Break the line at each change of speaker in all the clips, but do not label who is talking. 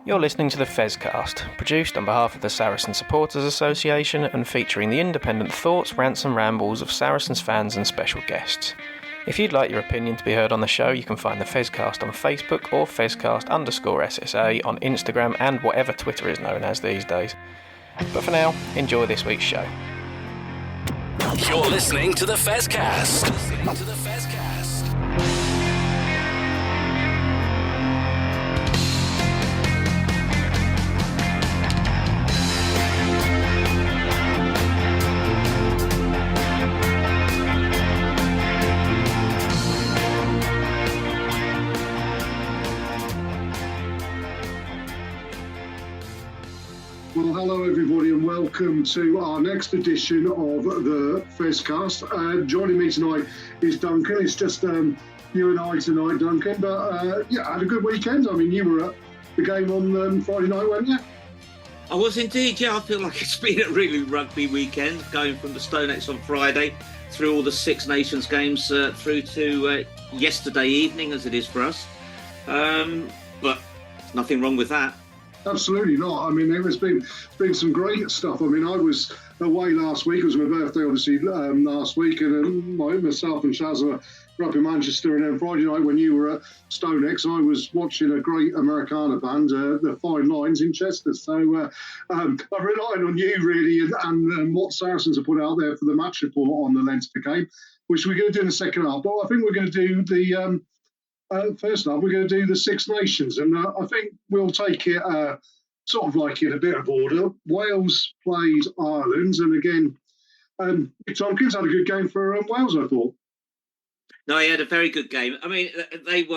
You're listening to the Fezcast, produced on behalf of the Saracen Supporters Association and featuring the independent thoughts, rants and rambles of Saracens fans and special guests. If you'd like your opinion to be heard on the show, you can find the Fezcast on Facebook or Fezcast_SSA on Instagram and whatever Twitter is known as these days. But for now, enjoy this week's show.
You're listening to the Fezcast.
Well, hello everybody and welcome to our next edition of the Fezcast. Joining me tonight is Duncan. It's just you and I tonight, Duncan. But yeah, had a good weekend. I mean, you were at the game on Friday night, weren't you?
I was indeed, yeah. I feel like it's been a really rugby weekend, going from the StoneX on Friday through all the Six Nations games through to yesterday evening, as it is for us. But nothing wrong with that.
Absolutely not. I mean, it's been some great stuff. I mean, I was away last week. It was my birthday, obviously, last week, and myself and Shaz were up in Manchester. And then Friday night, when you were at StoneX, I was watching a great Americana band, the Fine Lines in Chester. So I'm relying on you, really, and what Saracens have put out there for the match report on the Leinster game, which we're going to do in the second half. But I think we're going to do the... first up, we're going to do the Six Nations, and I think we'll take it sort of like in a bit of order. Wales played Ireland, and again, Tompkins had a good game for Wales, I thought.
No, he had a very good game. I mean, they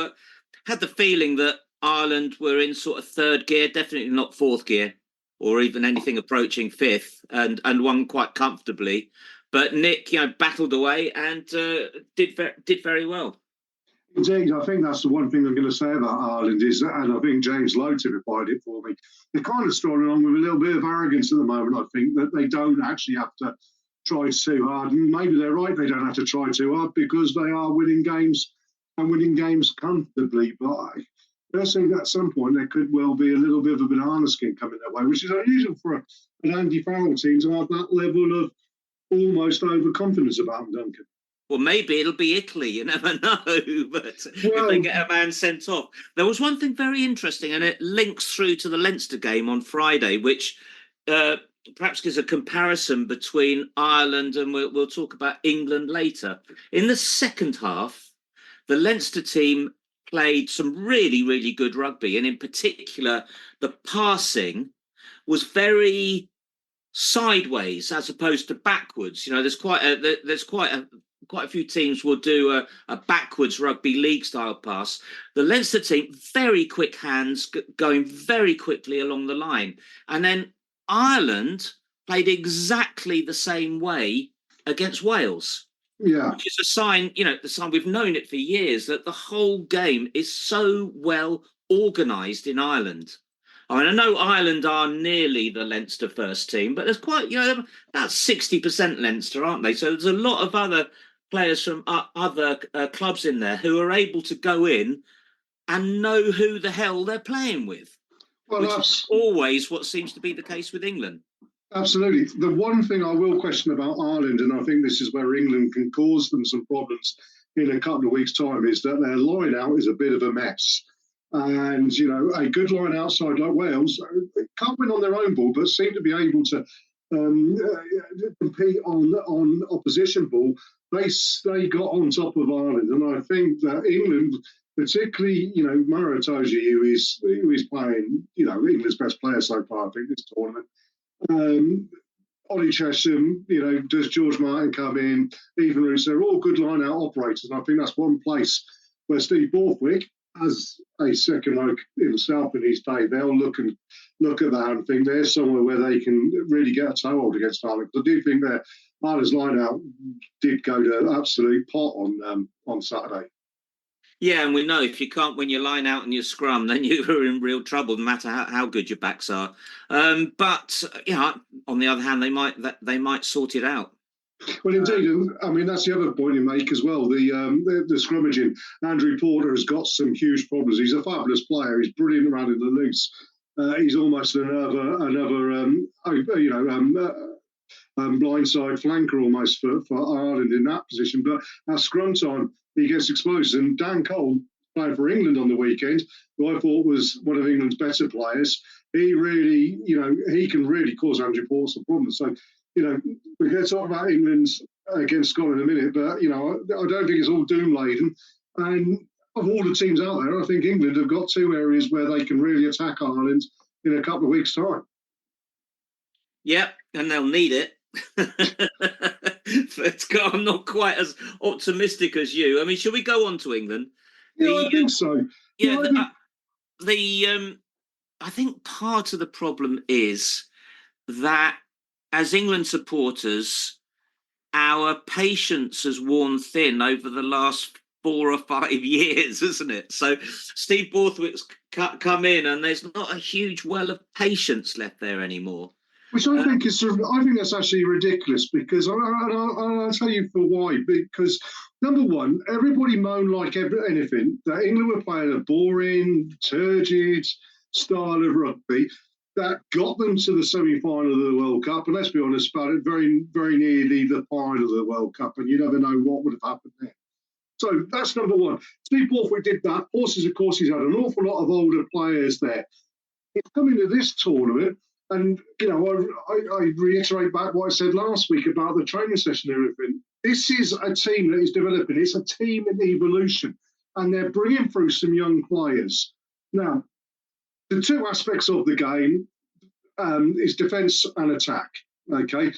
had the feeling that Ireland were in sort of third gear, definitely not fourth gear, or even anything approaching fifth, and won quite comfortably. But Nick, battled away and did very well.
Indeed, I think that's the one thing I'm going to say about Ireland is, and I think James Lowe typified it for me, they're kind of strolling along with a little bit of arrogance at the moment, I think, that they don't actually have to try too hard. And maybe they're right, they don't have to try too hard because they are winning games and winning games comfortably. But I personally, at some point, there could well be a little bit of a banana skin coming their way, which is unusual for an Andy Farrell team to have that level of almost overconfidence about them, Duncan.
Well, maybe it'll be Italy. You never know. But if they get a man sent off. There was one thing very interesting, and it links through to the Leinster game on Friday, which perhaps gives a comparison between Ireland and we'll talk about England later. In the second half, the Leinster team played some really, really good rugby. And in particular, the passing was very sideways as opposed to backwards. There's quite a few teams will do a backwards rugby league style pass. The Leinster team, very quick hands, going very quickly along the line. And then Ireland played exactly the same way against Wales.
Yeah.
Which is a sign, the sign we've known it for years, that the whole game is so well organised in Ireland. I mean, I know Ireland are nearly the Leinster first team, but there's quite, that's 60% Leinster, aren't they? So there's a lot of other players from other clubs in there who are able to go in and know who the hell they're playing with, which is always what seems to be the case with England.
Absolutely. The one thing I will question about Ireland, and I think this is where England can cause them some problems in a couple of weeks' time, is that their line-out is a bit of a mess. And, a good line outside like Wales can't win on their own ball, but seem to be able to compete on opposition ball. They got on top of Ireland, and I think that England, particularly, Maro Itoje, who is playing, England's best player so far, I think, this tournament. Ollie Chesham, does George Martin come in? Even Roos, they're all good line-out operators, and I think that's one place where Steve Borthwick, as a second like himself in his day, they'll look at that and think there's somewhere where they can really get a toehold against Ireland. I do think that Ireland's line-out did go to absolute pot on Saturday.
Yeah, and we know if you can't win your line out and your scrum, then you're in real trouble, no matter how good your backs are. But on the other hand, they might sort it out.
Well, indeed, I mean that's the other point you make as well. The scrummaging. Andrew Porter has got some huge problems. He's a fabulous player. He's brilliant around in the loose, he's almost another blindside flanker almost for Ireland in that position. But at scrum time, he gets exposed. And Dan Cole, playing for England on the weekend, who I thought was one of England's better players, he really, he can really cause Andrew Porter problems. So, we're going to talk about England against Scotland in a minute, but, I don't think it's all doom-laden. And of all the teams out there, I think England have got two areas where they can really attack Ireland in a couple of weeks' time.
Yep, and they'll need it. But I'm not quite as optimistic as you. I mean, shall we go on to England?
Yeah, I think so.
I think part of the problem is that as England supporters, our patience has worn thin over the last 4 or 5 years, isn't it? So Steve Borthwick's come in, and there's not a huge well of patience left there anymore.
Which I think that's actually ridiculous, because I'll tell you for why. Because number one, everybody moaned like anything that England were playing a boring, turgid style of rugby that got them to the semi-final of the World Cup. And let's be honest about it, very, very nearly the final of the World Cup, and you never know what would have happened there. So that's number one. Steve Borthwick did that. Horses, of course, he's had an awful lot of older players there. He's come into this tournament. And, I reiterate back what I said last week about the training session and everything. This is a team that is developing. It's a team in evolution, and they're bringing through some young players. Now, the two aspects of the game is defence and attack, okay?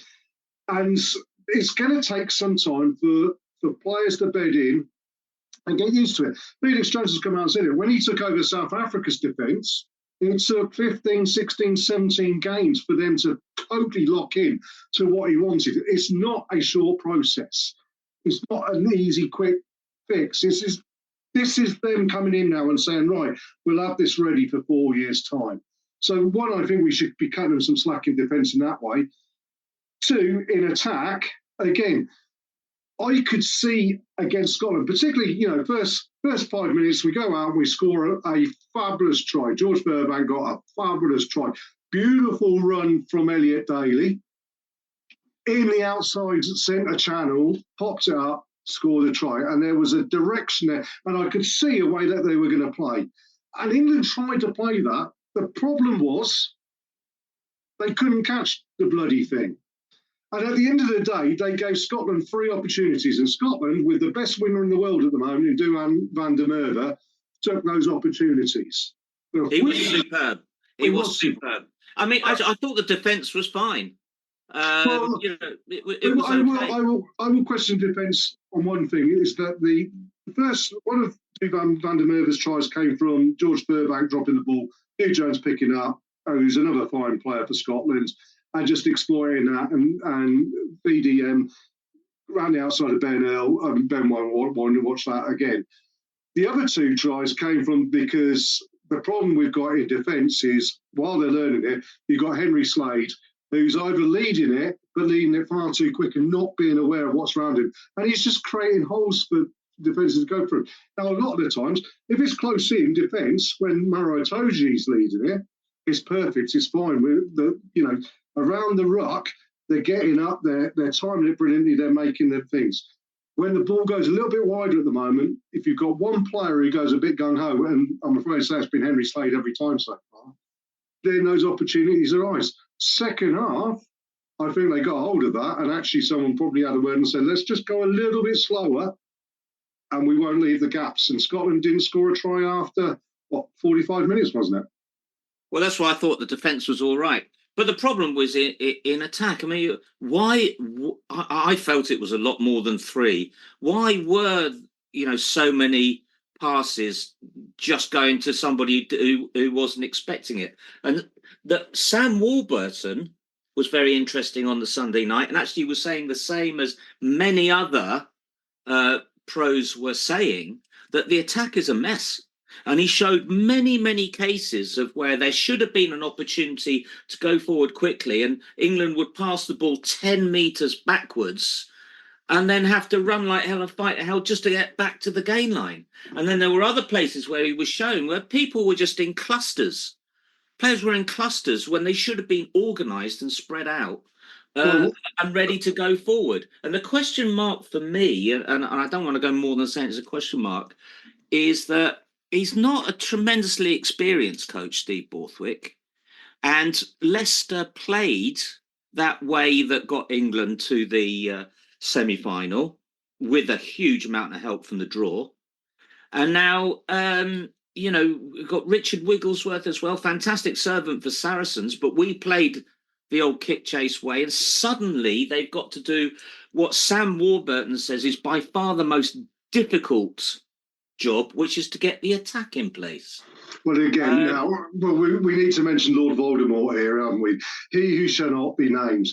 And it's going to take some time for players to bed in and get used to it. Felix Jones has come out and said it. When he took over South Africa's defence, it took 15, 16, 17 games for them to totally lock in to what he wanted. It's not a short process. It's not an easy, quick fix. This is them coming in now and saying, right, we'll have this ready for 4 years' time. So, one, I think we should be cutting them some slack in defence in that way. Two, in attack, again, I could see against Scotland, particularly, first 5 minutes, we go out and we score a fabulous try. George Burbank got a fabulous try. Beautiful run from Elliot Daly. In the outside centre channel, popped it up, scored a try. And there was a direction there. And I could see a way that they were going to play. And England tried to play that. The problem was they couldn't catch the bloody thing. And at the end of the day, they gave Scotland 3 opportunities. And Scotland, with the best winner in the world at the moment, in Duhan van der Merwe, took those opportunities.
He was superb. He was superb. I mean, I thought the defence was fine. It was okay.
I will question defence on one thing, is that one of Duhan van der Merwe's tries came from George Burbank dropping the ball, Hugh Jones picking up, who's another fine player for Scotland, and just exploiting that, and BDM ran the outside of Ben Earl, and Ben wanted to watch that again. The other 2 tries came from, because the problem we've got in defence is, while they're learning it, you've got Henry Slade, who's either leading it, but leading it far too quick and not being aware of what's around him. And he's just creating holes for defences to go through. Now, a lot of the times, if it's close in defence, when Maro Itoje's leading it, it's perfect, it's fine. Around the ruck, they're getting up, they're timing it brilliantly, they're making their things. When the ball goes a little bit wider at the moment, if you've got one player who goes a bit gung-ho, and I'm afraid to say it's been Henry Slade every time so far, then those opportunities arise. Second half, I think they got hold of that, and actually someone probably had a word and said, let's just go a little bit slower, and we won't leave the gaps. And Scotland didn't score a try after, 45 minutes, wasn't it?
Well, that's why I thought the defence was all right. But the problem was in attack. I mean, I felt it was a lot more than 3. Why were, so many passes just going to somebody who wasn't expecting it? And that Sam Warburton was very interesting on the Sunday night, and actually was saying the same as many other pros were saying, that the attack is a mess. And he showed many, many cases of where there should have been an opportunity to go forward quickly, and England would pass the ball 10 metres backwards and then have to run like hell and fight hell just to get back to the gain line. And then there were other places where he was shown where people were just in clusters. players were in clusters when they should have been organised and spread out.
Well,
And ready to go forward. And the question mark for me, and I don't want to go more than saying it's a question mark, is that he's not a tremendously experienced coach, Steve Borthwick. And Leicester played that way that got England to the semi-final with a huge amount of help from the draw. And now, we've got Richard Wigglesworth as well, fantastic servant for Saracens, but we played the old kick chase way, and suddenly they've got to do what Sam Warburton says is by far the most difficult job, which is to get the attack in place.
Well, again, we need to mention Lord Voldemort here, haven't we? He who shall not be named.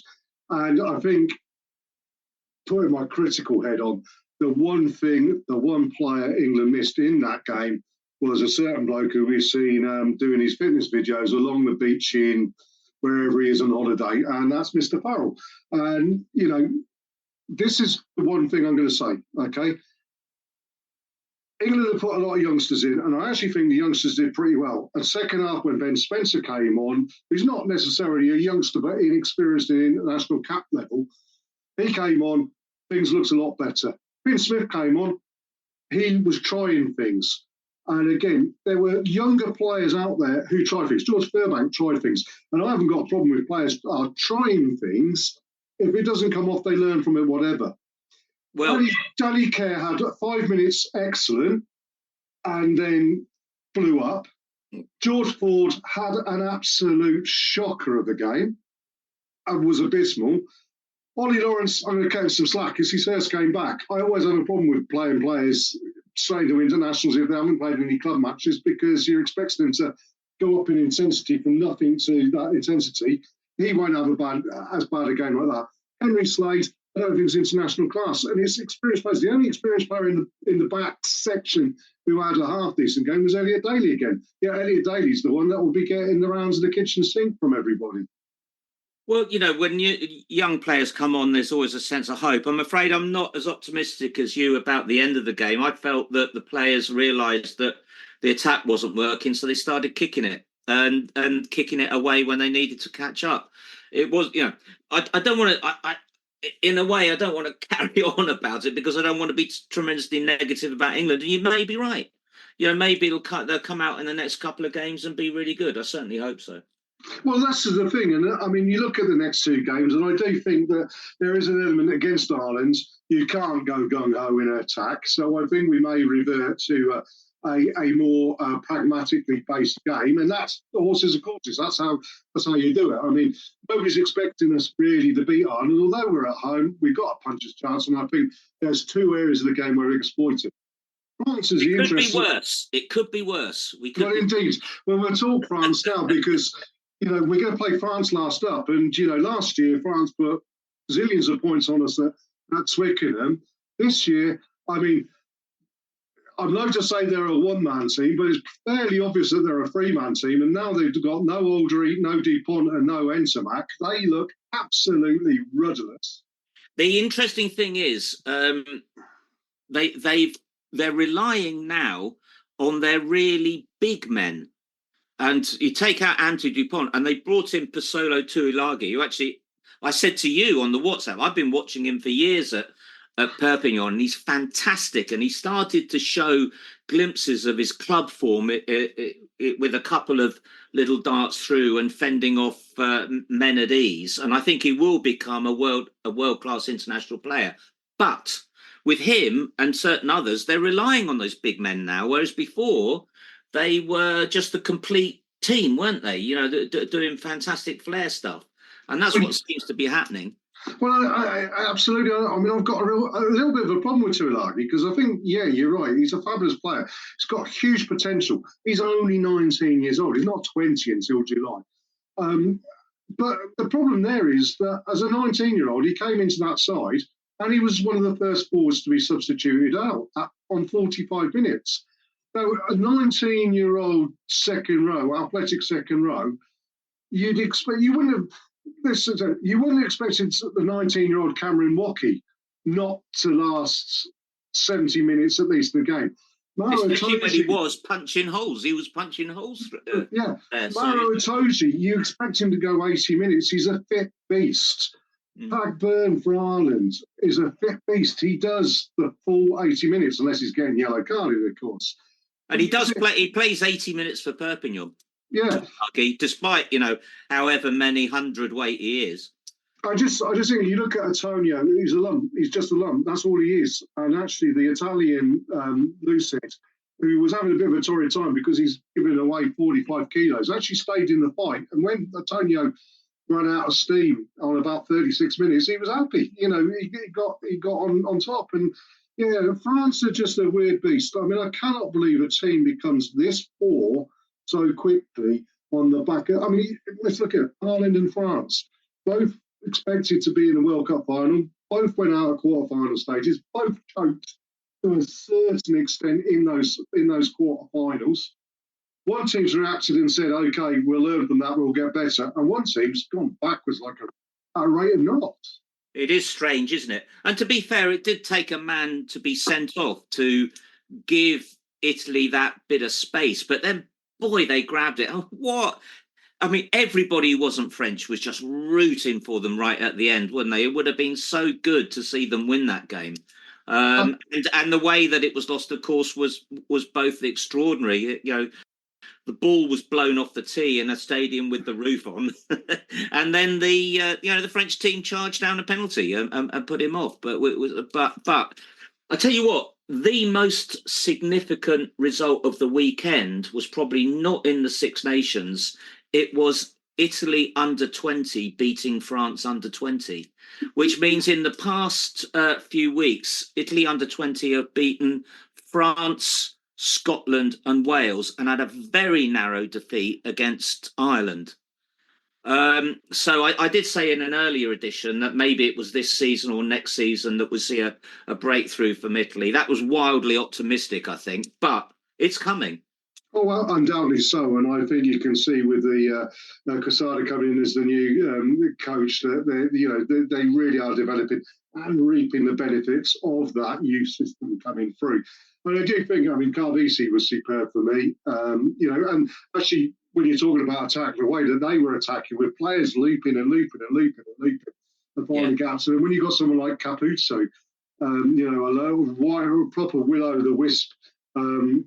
And I think, putting my critical head on, the one player England missed in that game was a certain bloke who we've seen doing his fitness videos along the beach in wherever he is on holiday, and that's Mr. Farrell. And, this is the one thing I'm going to say, okay? England have put a lot of youngsters in, and I actually think the youngsters did pretty well. And second half, when Ben Spencer came on, who's not necessarily a youngster, but inexperienced in international cap level, he came on, things looked a lot better. Ben Smith came on, he was trying things. And again, there were younger players out there who tried things. George Fairbank tried things. And I haven't got a problem with players trying things. If it doesn't come off, they learn from it, whatever. Well, Danny Kerr had 5 minutes excellent and then blew up. George Ford had an absolute shocker of a game and was abysmal. Ollie Lawrence, I'm going to cut him some slack because his first came back. I always have a problem with playing players straight to internationals if they haven't played any club matches, because you're expecting them to go up in intensity from nothing to that intensity. He won't have as bad a game like that. Henry Slade, I don't think it's international class, and his experienced players. The only experienced player in the back section who had a half decent game was Elliot Daly again. Yeah, Elliot Daly's the one that will be getting the rounds of the kitchen sink from everybody.
Well, when young players come on, there's always a sense of hope. I'm afraid I'm not as optimistic as you about the end of the game. I felt that the players realised that the attack wasn't working, so they started kicking it and kicking it away when they needed to catch up. It was, I don't want to. In a way, I don't want to carry on about it because I don't want to be tremendously negative about England. And you may be right. Maybe they'll come out in the next couple of games and be really good. I certainly hope so.
Well, that's the thing. And I mean, you look at the next two games, and I do think that there is an element against Ireland. You can't go gung-ho in attack. So I think we may revert to a more pragmatically based game. And that's horses and courses. That's how you do it. I mean, nobody's expecting us really to beat Ireland. Although we're at home, we've got a puncher's chance. And I think there's two areas of the game where we exploit it. France is
It could be worse. It could be worse.
Indeed. Well, we'll talk France now because... we're going to play France last up. And, last year, France put zillions of points on us at Twickenham. This year, I mean, I'd love to say they're a one-man team, but it's fairly obvious that they're a three-man team. And now they've got no Aldery, no Dupont, and no Entomac. They look absolutely rudderless.
The interesting thing is they're relying now on their really big men. And you take out Anthony Dupont, and they brought in Pasolo Tuilagi, who actually, I said to you on the WhatsApp, I've been watching him for years at Perpignan, and he's fantastic. And he started to show glimpses of his club form with a couple of little darts through and fending off men at ease. And I think he will become a world-class international player. But with him and certain others, they're relying on those big men now, whereas before... they were just a complete team, weren't they? Doing fantastic flair stuff. And that's what seems to be happening.
Well, I absolutely. I mean, I've got a little bit of a problem with Tuilagi because I think, you're right. He's a fabulous player. He's got huge potential. He's only 19 years old. He's not 20 until July. But the problem there is that as a 19-year-old, he came into that side and he was one of the first forwards to be substituted out on 45 minutes. So a 19-year-old second row, athletic second row, you wouldn't have expected the 19-year-old Cameron Wackey not to last 70 minutes at least in the game.
Especially when he was punching holes. He was punching holes.
Maro Itoje, you expect him to go 80 minutes. He's a fit beast. Pat Byrne for Ireland is a fit beast. He does the full 80 minutes, unless he's getting yellow carded, of course.
And he does play. He plays 80 minutes for Perpignan.
Yeah.
Despite, however many hundredweight he is.
I just think you look at Antonio, he's a lump. He's just a lump. That's all he is. And actually, the Italian Lucet, who was having a bit of a torrid time because he's giving away 45 kilos, actually stayed in the fight. And when Antonio ran out of steam on about 36 minutes, he was happy. He got on top. And France are just a weird beast. I mean, I cannot believe a team becomes this poor so quickly on the back. Let's look at Ireland and France. Both expected to be in the World Cup final. Both went out of quarter-final stages. Both choked to a certain extent in those quarter-finals. One team's reacted and said, "Okay, we'll learn from that. We'll get better." And one team's gone backwards like a rate of knots.
It is strange, isn't it? And to be fair, it did take a man to be sent off to give Italy that bit of space. But then, boy, they grabbed it. Oh, what? I mean, everybody who wasn't French was just rooting for them right at the end, wouldn't they? It would have been so good to see them win that game. And the way that it was lost, of course, was both extraordinary. The ball was blown off the tee in a stadium with the roof on, and then the French team charged down a penalty and put him off. But I tell you what, the most significant result of the weekend was probably not in the Six Nations. It was Italy under-20 beating France under-20, which means in the past few weeks, Italy under-20 have beaten France, Scotland and Wales and had a very narrow defeat against Ireland. So I did say in an earlier edition that maybe it was this season or next season that we'll see a breakthrough from Italy. That was wildly optimistic, I think, but it's coming.
Oh, well, undoubtedly so. And I think you can see with the Quesada coming in as the new coach that they really are developing and reaping the benefits of that youth system coming through. And I do think, Carvisi was superb for me, and actually when you're talking about attack, the way that they were attacking with players looping and finding gaps. And when you got someone like Capuzzo, a proper will-o'-the-wisp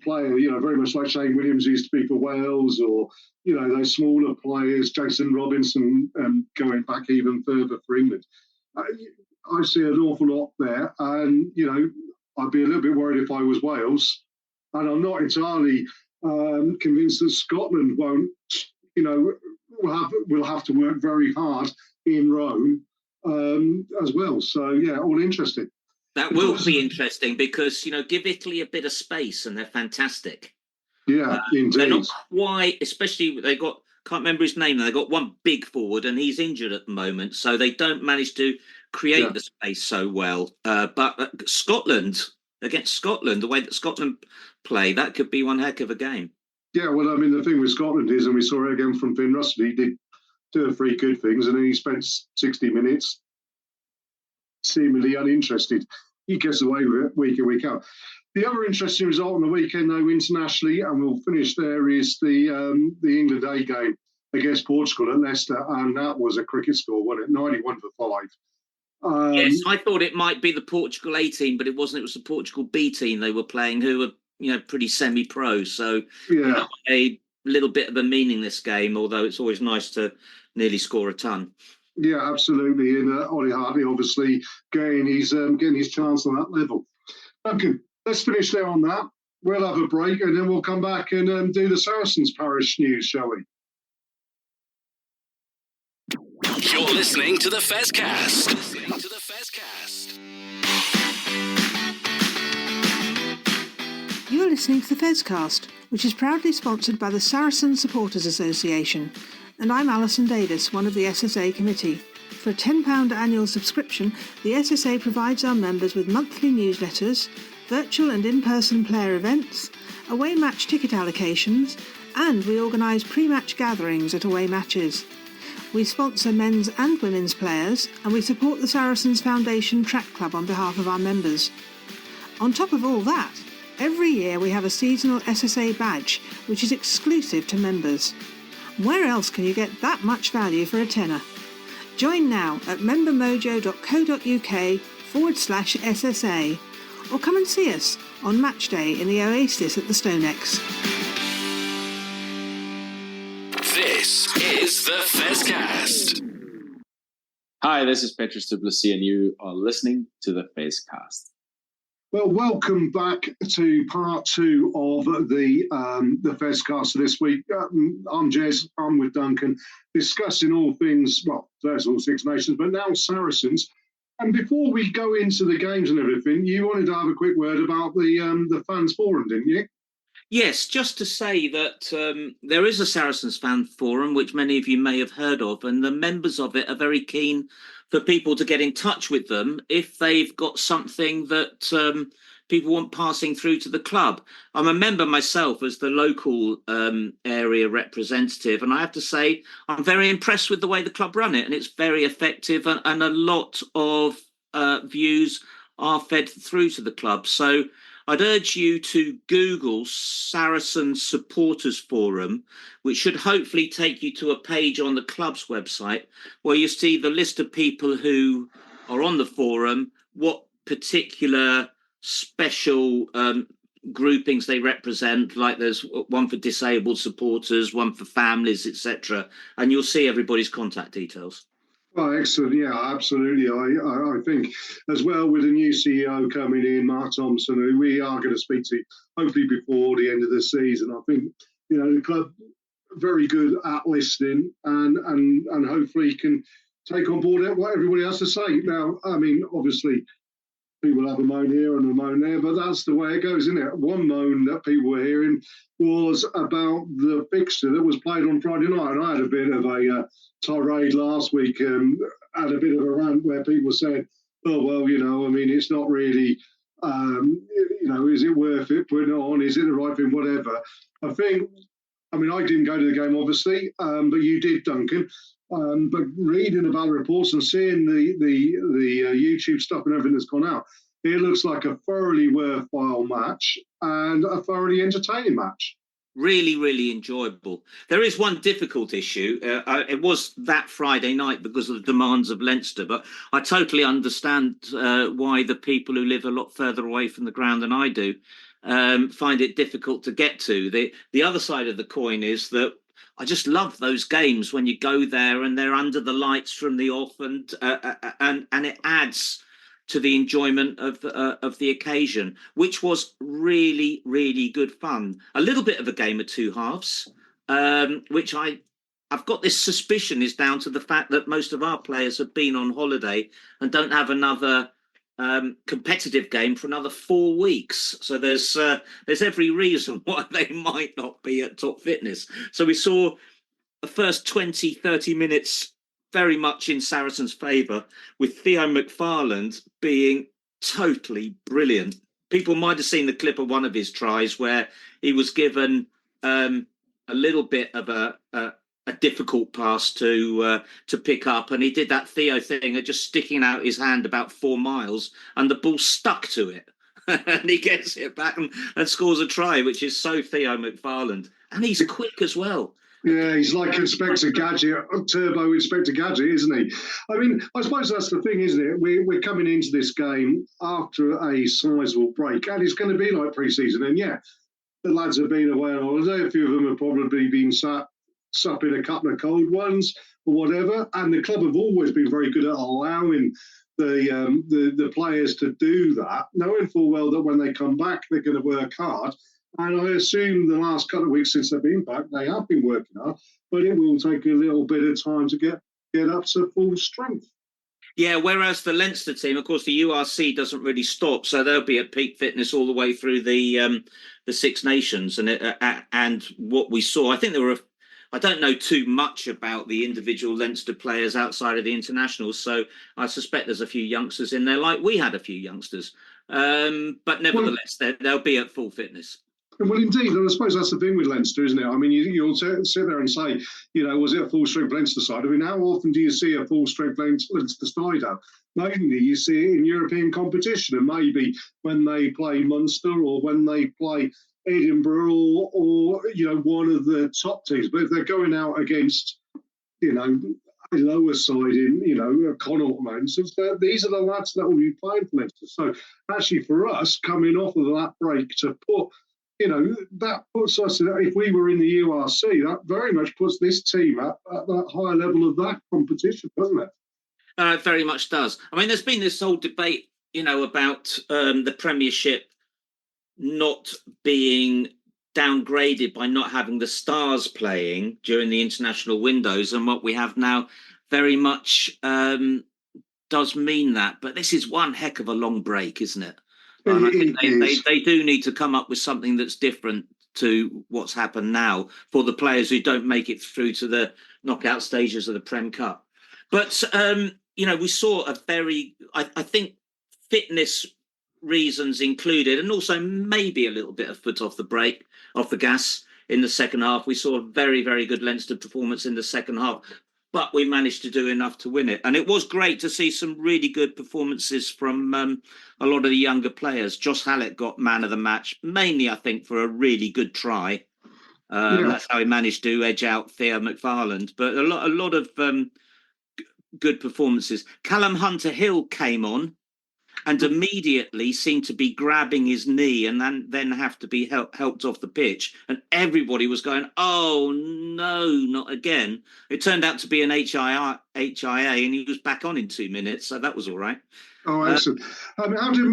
player, very much like Shane Williams used to be for Wales, or those smaller players, Jason Robinson, going back even further for England. I see an awful lot there, and I'd be a little bit worried if I was Wales, and I'm not entirely convinced that Scotland won't. Will have to work very hard in Rome as well. So all interesting.
That will be interesting because, give Italy a bit of space and they're fantastic.
Yeah, indeed.
They're not quite, especially can't remember his name. They've got one big forward and he's injured at the moment. So they don't manage to create the space so well. But Scotland, against Scotland, the way that Scotland play, that could be one heck of a game.
Yeah, well, the thing with Scotland is, and we saw it again from Finn Russell, he did 2 or 3 good things and then he spent 60 minutes seemingly uninterested. He gets away with it week in, week out. The other interesting result on the weekend, though, internationally, and we'll finish there, is the England A game against Portugal at Leicester, and that was a cricket score, wasn't it? 91 for 5.
Yes, I thought it might be the Portugal A team, but it wasn't. It was the Portugal B team they were playing, who were pretty semi-pro. So a little bit of a meaningless game, although it's always nice to nearly score a ton.
Yeah, absolutely. And Ollie Hartley obviously getting his chance on that level. Duncan, let's finish there on that. We'll have a break and then we'll come back and do the Saracens parish news, shall we?
You're listening to the Fezcast.
You're listening to the Fezcast, which is proudly sponsored by the Saracen Supporters Association. And I'm Alison Davis, one of the SSA committee. For a £10 annual subscription, the SSA provides our members with monthly newsletters, virtual and in-person player events, away match ticket allocations, and we organise pre-match gatherings at away matches. We sponsor men's and women's players, and we support the Saracens Foundation Track Club on behalf of our members. On top of all that, Every year we have a seasonal SSA badge, which is exclusive to members. Where else can you get that much value for a tenner? Join now at membermojo.co.uk/SSA or come and see us on match day in the Oasis at the Stonex.
This is the Fezcast.
Hi, this is Petrus Duplessis, and you are listening to the Fezcast.
Well, welcome back to part two of the Fezcast this week. I'm Jez, I'm with Duncan, discussing all things, well, there's all Six Nations, but now Saracens. And before we go into the games and everything, you wanted to have a quick word about the fans forum, didn't you?
Yes, just to say that there is a Saracens fan forum, which many of you may have heard of, and the members of it are very keen for people to get in touch with them if they've got something that people want passing through to the club. I'm a member myself as the local area representative, and I have to say I'm very impressed with the way the club run it, and it's very effective, and a lot of views are fed through to the club. So I'd urge you to Google Saracen Supporters Forum, which should hopefully take you to a page on the club's website where you see the list of people who are on the forum, what particular special groupings they represent, like there's one for disabled supporters, one for families, etc. And you'll see everybody's contact details.
Oh, excellent. Yeah, absolutely. I think as well with the new CEO coming in, Mark Thompson, who we are going to speak to hopefully before the end of the season. I think, the club very good at listening and hopefully can take on board what everybody has to say. Now, I mean, obviously, people have a moan here and a moan there, but that's the way it goes, isn't it? One moan that people were hearing was about the fixture that was played on Friday night. And I had a bit of a tirade last week, had a bit of a rant where people said, oh, well, I mean, it's not really, is it worth it putting it on? Is it the right thing? Whatever. I didn't go to the game, obviously, but you did, Duncan. But reading about the reports and seeing the YouTube stuff and everything that's gone out, it looks like a thoroughly worthwhile match and a thoroughly entertaining match.
Really, really enjoyable. There is one difficult issue. It was that Friday night because of the demands of Leinster, but I totally understand why the people who live a lot further away from the ground than I do find it difficult to get to. The other side of the coin is that I just love those games when you go there and they're under the lights from the off, and it adds to the enjoyment of the occasion, which was really, really good fun. A little bit of a game of two halves, which I've got this suspicion is down to the fact that most of our players have been on holiday and don't have another competitive game for another 4 weeks. So there's every reason why they might not be at top fitness. So we saw the first 20, 30 minutes very much in Saracens' favour, with Theo McFarland being totally brilliant. People might have seen the clip of one of his tries where he was given a little bit of a difficult pass to pick up, and he did that Theo thing of just sticking out his hand about 4 miles, and the ball stuck to it. And he gets it back and scores a try, which is so Theo McFarland. And he's quick as well.
Yeah, he's like Inspector Gadget, Turbo Inspector Gadget, isn't he? I mean, I suppose that's the thing, isn't it? We're coming into this game after a sizable break, and it's going to be like pre-season. And yeah, the lads have been away on holiday. A few of them have probably been supping a couple of cold ones or whatever. And the club have always been very good at allowing the players to do that, knowing full well that when they come back, they're going to work hard. And I assume the last couple of weeks since they've been back, they have been working hard, but it will take a little bit of time to get up to full strength.
Yeah, whereas the Leinster team, of course, the URC doesn't really stop, so they'll be at peak fitness all the way through the Six Nations. And what we saw, I think I don't know too much about the individual Leinster players outside of the internationals, so I suspect there's a few youngsters in there, like we had a few youngsters. But nevertheless, they'll be at full fitness.
Well, indeed, and I suppose that's the thing with Leinster, isn't it? I mean, you'll sit there and say, was it a full-strength Leinster side? I mean, how often do you see a full-strength Leinster side out? Mainly, you see it in European competition, and maybe when they play Munster or when they play Edinburgh or one of the top teams. But if they're going out against, a lower side in, Connaught Mountains, these are the lads that will be playing for Leinster. So actually, for us, coming off of that break to put that puts us, if we were in the URC, that very much puts this team at that higher level of that competition, doesn't it?
It very much does. I mean, there's been this whole debate, about the Premiership not being downgraded by not having the stars playing during the international windows. And what we have now very much does mean that. But this is one heck of a long break, isn't it? And I think they do need to come up with something that's different to what's happened now for the players who don't make it through to the knockout stages of the Prem Cup. But, we saw a very, I think, fitness reasons included, and also maybe a little bit of foot off the gas in the second half. We saw a very, very good Leinster performance in the second half, but we managed to do enough to win it. And it was great to see some really good performances from a lot of the younger players. Josh Hallett got man of the match, mainly, I think, for a really good try. That's how he managed to edge out Theo McFarland. But a lot of good performances. Callum Hunter-Hill came on and immediately seemed to be grabbing his knee and then have to be helped off the pitch. And everybody was going, oh, no, not again. It turned out to be an HIA, and he was back on in 2 minutes, so that was all right.
Oh, excellent. How did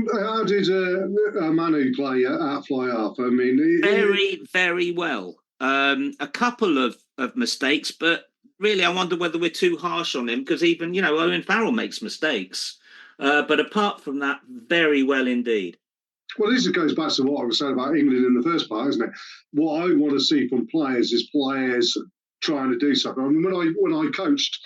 Manu play at fly half? I mean,
very, very well. A couple of mistakes, but really I wonder whether we're too harsh on him, because even, Owen Farrell makes mistakes. But apart from that, very well indeed.
Well, this goes back to what I was saying about England in the first part, isn't it? What I want to see from players is players trying to do something. I mean, when I coached,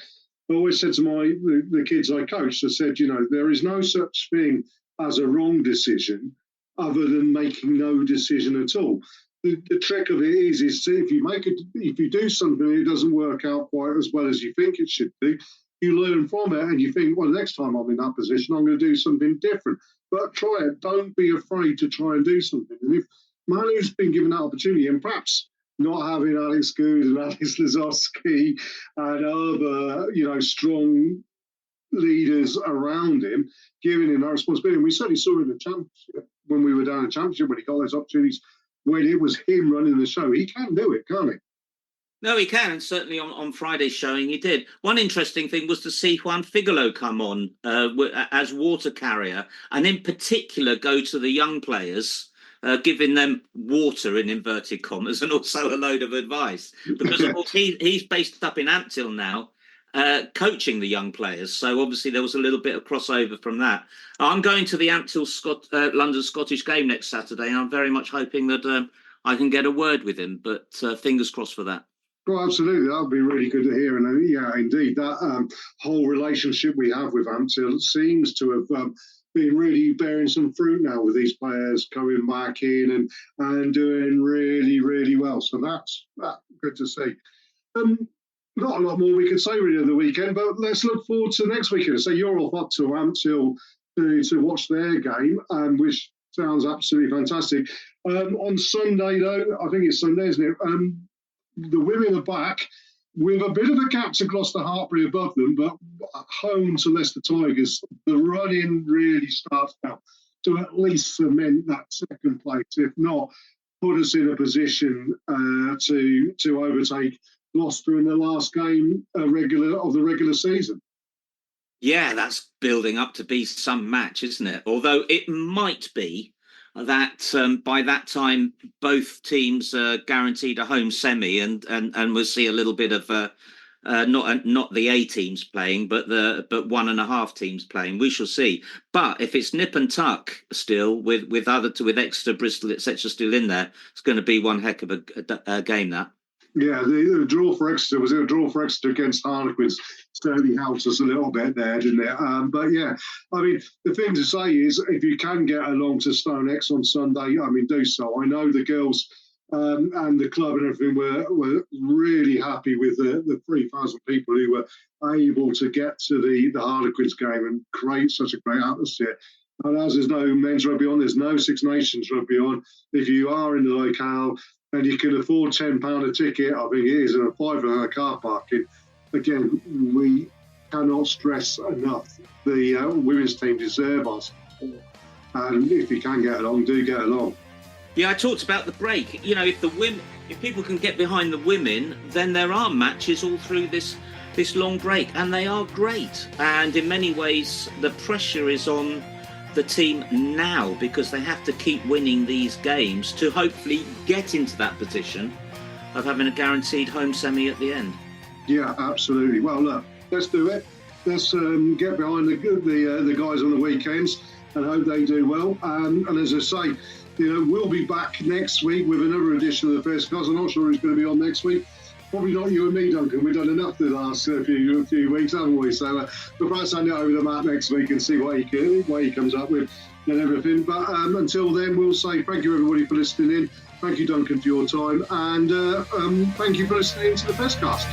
I always said to the kids I coached, I said, there is no such thing as a wrong decision other than making no decision at all. The trick of it is if you do something and it doesn't work out quite as well as you think it should do, you learn from it and you think, well, next time I'm in that position, I'm going to do something different. But try it. Don't be afraid to try and do something. And if Manu's been given that opportunity, and perhaps not having Alex Good and Alex Lazowski and other, strong leaders around him, giving him that responsibility. And we certainly saw it in the Championship, when we were down in the Championship, when he got those opportunities, when it was him running the show. He can do it, can't he?
No, he can, and certainly on Friday's showing he did. One interesting thing was to see Juan Figolo come on as water carrier, and in particular go to the young players, giving them water in inverted commas, and also a load of advice. Because of course he's based up in Ampthill now, coaching the young players. So obviously there was a little bit of crossover from that. I'm going to the Ampthill London Scottish game next Saturday, and I'm very much hoping that I can get a word with him. But fingers crossed for that.
Well, absolutely. That would be really good to hear. And yeah, indeed, that whole relationship we have with Ampthill seems to have been really bearing some fruit now, with these players coming back in and doing really, really well. So that's good to see. Not a lot more we could say really of the weekend, but let's look forward to next weekend. So you're off up to Ampthill to watch their game, which sounds absolutely fantastic. On Sunday, though, I think it's Sunday, isn't it? The women are back with a bit of a gap to Gloucester Hartpury above them, but home to Leicester Tigers. The run-in really starts now to at least cement that second place, if not put us in a position to overtake Gloucester in the last game of the regular season.
Yeah, that's building up to be some match, isn't it? Although it might be that by that time both teams are guaranteed a home semi, and we'll see a little bit of not the A teams playing, but 1.5 teams playing. We shall see. But if it's nip and tuck still with Exeter, Bristol, etc. still in there, it's going to be one heck of a game. That.
Yeah, the draw for Exeter, was it a draw for Exeter against Harlequins? Certainly helps us a little bit there, didn't it? But yeah, I mean, the thing to say is, if you can get along to Stonex on Sunday, I mean, do so. I know the girls and the club and everything were really happy with the 3,000 people who were able to get to the Harlequins game and create such a great atmosphere. And as there's no men's rugby on, there's no Six Nations rugby on. If you are in the locale and you can afford £10 a ticket, I think it is, and a £5 car parking, again, we cannot stress enough the women's team deserve us. And if you can get along, do get along.
Yeah, I talked about the break. You know, if people can get behind the women, then there are matches all through this long break, and they are great. And in many ways, the pressure is on the team now because they have to keep winning these games to hopefully get into that position of having a guaranteed home semi at the end. Yeah,
absolutely. Well, look, let's do it. Let's get behind the guys on the weekends and hope they do well. And as I say, we'll be back next week with another edition of the First Cast. I'm not sure who's going to be on next week. Probably not you and me, Duncan. We've done enough the last few weeks, haven't we? So we'll perhaps hand it over to Matt next week and see what he comes up with and everything. But until then, we'll say thank you, everybody, for listening in. Thank you, Duncan, for your time. And thank you for listening to the Festcast.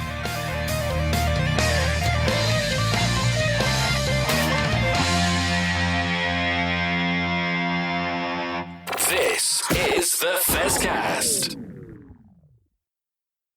This is the Fezcast.